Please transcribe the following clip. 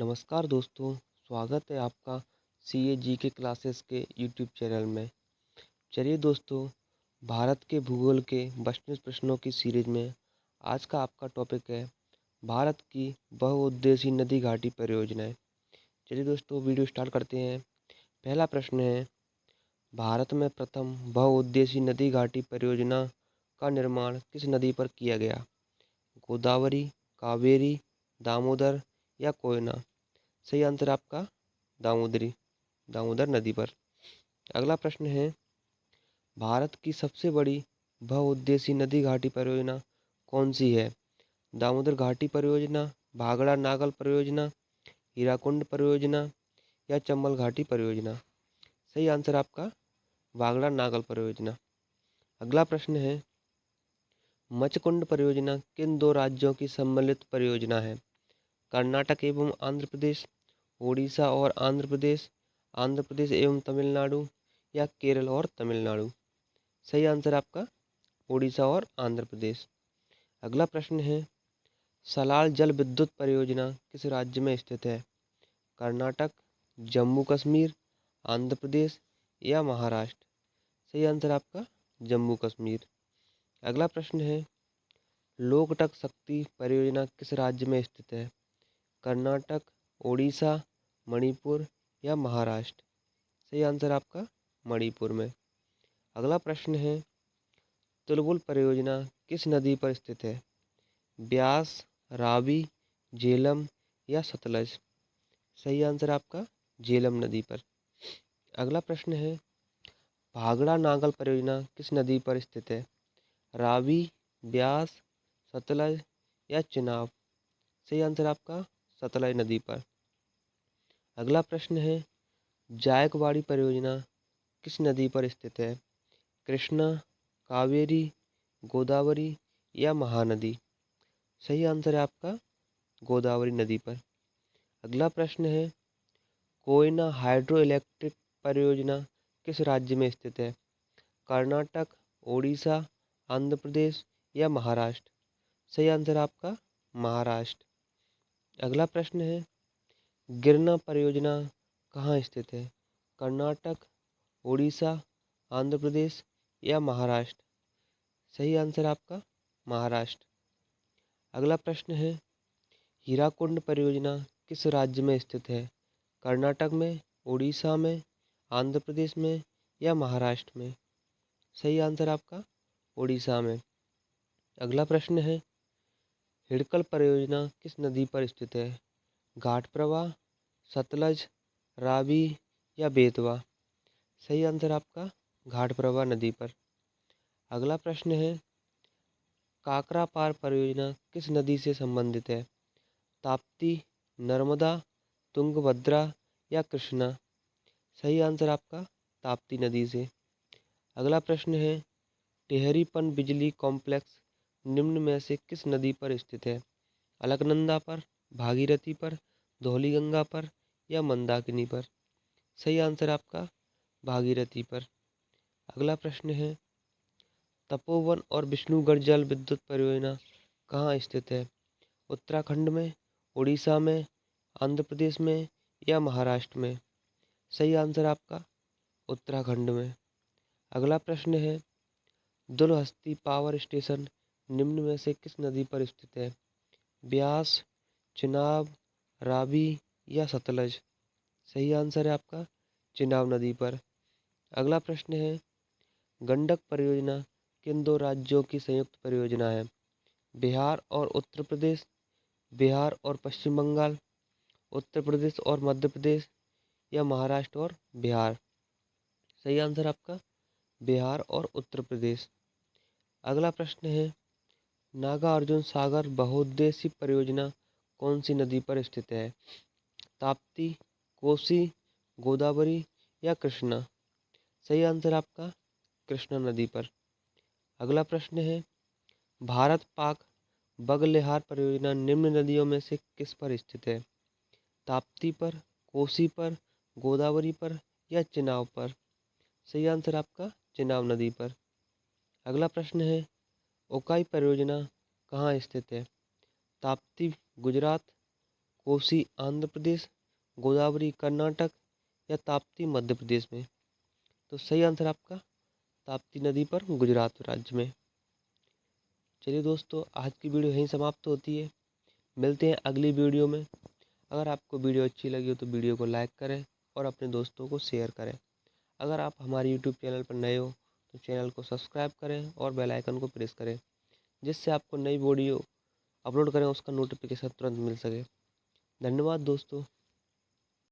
नमस्कार दोस्तों, स्वागत है आपका सीए जीके क्लासेस के यूट्यूब चैनल में। चलिए दोस्तों, भारत के भूगोल के 22 प्रश्नों की सीरीज में आज का आपका टॉपिक है भारत की बहुउद्देशीय नदी घाटी परियोजनाएं। चलिए दोस्तों, वीडियो स्टार्ट करते हैं। पहला प्रश्न है, भारत में प्रथम बहुउद्देशीय नदी घाटी परियोजना का निर्माण किस नदी पर किया गया? गोदावरी, कावेरी, दामोदर या कोयना? सही आंसर आपका दामोदर नदी पर। अगला प्रश्न है, भारत की सबसे बड़ी बहुउद्देशीय नदी घाटी परियोजना कौन सी है? दामोदर घाटी परियोजना, भाखड़ा नागल परियोजना, हीराकुंड परियोजना या चंबल घाटी परियोजना? सही आंसर आपका भाखड़ा नागल परियोजना। अगला प्रश्न है, मचकुंड परियोजना किन दो राज्यों की सम्मिलित परियोजना है? कर्नाटक एवं आंध्र प्रदेश, ओडिशा और आंध्र प्रदेश, आंध्र प्रदेश एवं तमिलनाडु या केरल और तमिलनाडु? सही आंसर आपका ओडिशा और आंध्र प्रदेश। अगला प्रश्न है, सलाल जल विद्युत परियोजना किस राज्य में स्थित है? कर्नाटक, जम्मू कश्मीर, आंध्र प्रदेश या महाराष्ट्र? सही आंसर आपका जम्मू कश्मीर। अगला प्रश्न है, लोकटक शक्ति परियोजना किस राज्य में स्थित है? कर्नाटक, ओडिशा, मणिपुर या महाराष्ट्र? सही आंसर आपका मणिपुर में। अगला प्रश्न है, तुलबुल परियोजना किस नदी पर स्थित है? ब्यास, रावी, झेलम या सतलज? सही आंसर आपका झेलम नदी पर। अगला प्रश्न है, भाखड़ा नागल परियोजना किस नदी पर स्थित है? रावी, ब्यास, सतलज या चिनाब? सही आंसर आपका सतलज नदी पर। अगला प्रश्न है, जायकवाड़ी परियोजना किस नदी पर स्थित है? कृष्णा, कावेरी, गोदावरी या महानदी? सही आंसर है आपका गोदावरी नदी पर। अगला प्रश्न है, कोयना हाइड्रो इलेक्ट्रिक परियोजना किस राज्य में स्थित है? कर्नाटक, ओडिशा, आंध्र प्रदेश या महाराष्ट्र? सही आंसर आपका महाराष्ट्र। अगला प्रश्न है, गिरना परियोजना कहाँ स्थित है? कर्नाटक, ओडिशा, आंध्र प्रदेश या महाराष्ट्र? सही आंसर आपका महाराष्ट्र। अगला प्रश्न है, हीराकुंड परियोजना किस राज्य में स्थित है? कर्नाटक में, ओडिशा में, आंध्र प्रदेश में या महाराष्ट्र में? सही आंसर आपका ओडिशा में। अगला प्रश्न है, हिडकल परियोजना किस नदी पर स्थित है? घाट प्रवाह, सतलज, रावी या बेतवा? सही आंसर आपका घाट प्रवाह नदी पर। अगला प्रश्न है, काकरापार परियोजना किस नदी से संबंधित है? ताप्ती, नर्मदा, तुंगभद्रा या कृष्णा? सही आंसर आपका ताप्ती नदी से। अगला प्रश्न है, टिहरी पनबिजली कॉम्प्लेक्स निम्न में से किस नदी पर स्थित है? अलकनंदा पर, भागीरथी पर, धौलीगंगा पर या मंदाकिनी पर? सही आंसर आपका भागीरथी पर। अगला प्रश्न है, तपोवन और विष्णुगढ़ जल विद्युत परियोजना कहाँ स्थित है? उत्तराखंड में, उड़ीसा में, आंध्र प्रदेश में या महाराष्ट्र में? सही आंसर आपका उत्तराखंड में। अगला प्रश्न है, दुलहस्ती पावर स्टेशन निम्न में से किस नदी पर स्थित है? ब्यास, चिनाब, रावी या सतलज? सही आंसर है आपका चिनाब नदी पर। अगला प्रश्न है, गंडक परियोजना किन दो राज्यों की संयुक्त परियोजना है? बिहार और उत्तर प्रदेश, बिहार और पश्चिम बंगाल, उत्तर प्रदेश और मध्य प्रदेश या महाराष्ट्र और बिहार? सही आंसर आपका बिहार और उत्तर प्रदेश। अगला प्रश्न है, नागार्जुन सागर बहुउद्देशीय परियोजना कौन सी नदी पर स्थित है? ताप्ती, कोसी, गोदावरी या कृष्णा? सही आंसर आपका कृष्णा नदी पर। अगला प्रश्न है, भारत पाक बगलिहार परियोजना निम्न नदियों में से किस पर स्थित है? ताप्ती पर, कोसी पर, गोदावरी पर या चिनाब पर? सही आंसर आपका चिनाब नदी पर। अगला प्रश्न है, उकाई परियोजना कहाँ स्थित है? ताप्ती गुजरात, कोसी आंध्र प्रदेश, गोदावरी कर्नाटक या ताप्ती मध्य प्रदेश में? तो सही आंसर आपका ताप्ती नदी पर गुजरात राज्य में। चलिए दोस्तों, आज की वीडियो यहीं समाप्त होती है। मिलते हैं अगली वीडियो में। अगर आपको वीडियो अच्छी लगी हो तो वीडियो को लाइक करें और अपने दोस्तों को शेयर करें। अगर आप हमारे यूट्यूब चैनल पर नए हो तो चैनल को सब्सक्राइब करें और बेल आइकन को प्रेस करें, जिससे आपको नई वीडियो अपलोड करें उसका नोटिफिकेशन तुरंत मिल सके। धन्यवाद दोस्तों।